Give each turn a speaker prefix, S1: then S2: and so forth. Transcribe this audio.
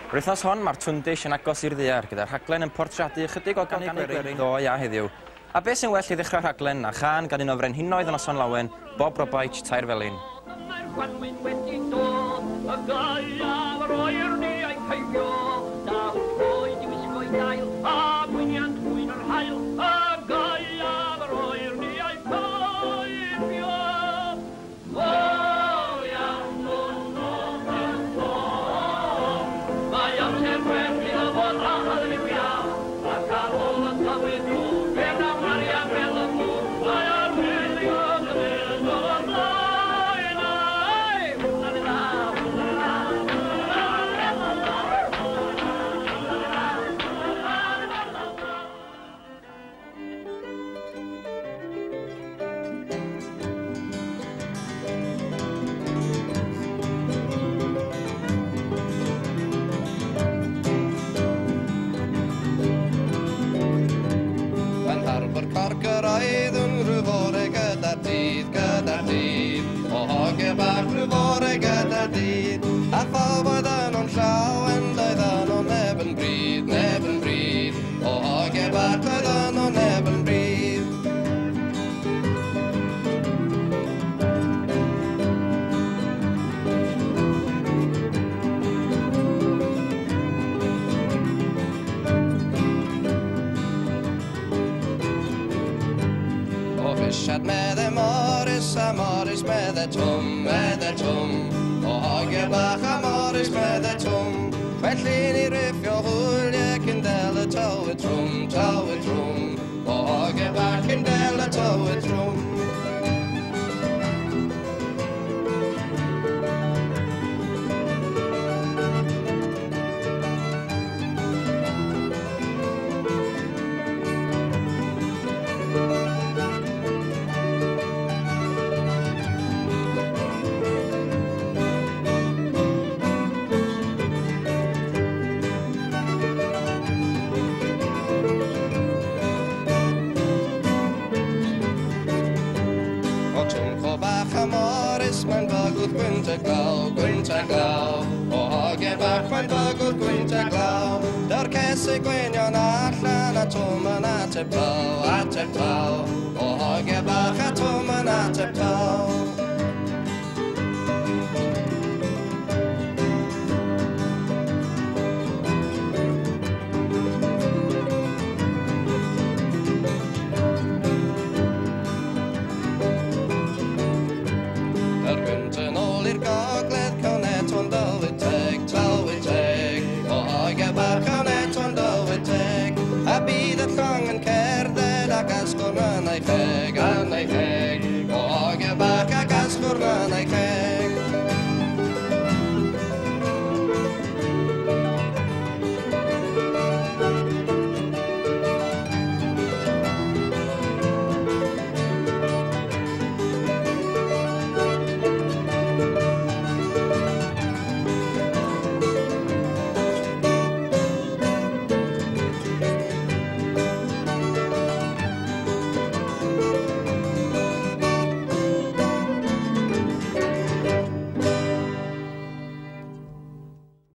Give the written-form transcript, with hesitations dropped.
S1: Yr wythnos hon, mae'r Twndish yn agos i'r ddaear, gyda'r rhaglen yn portreadu ychydig o gynnig ddo ia heddiw. A beth sy'n well i ddechrau'r rhaglen na chan gan un o frenhinoedd yn Noson Lawen, Bob Robaich, Tairfelin.
S2: Bach rhywbore gyda'r dydd, a phobodd yn o'n llaw yn doedd yn o'n neb yn bryd, o hoge bach doedd yn o'n neb yn bryd. O fysiad medde Morris a Morris medde Twm, o hoge bach a Morris medde Twm. Felly ni riffio hwyl ac yn del y tywyd trwm, o hoge bach yn del y tywyd trwm. Mae'n bygwth gwynt a glaw, o hoge bach mae'n bygwth gwynt a glaw. Daw'r cesau gweinion allan a Twm yn ateb taw, o hoge bach a Twm yn ateb taw. A bydd y llong yn cerdded ac asgwrn yn ei cheg,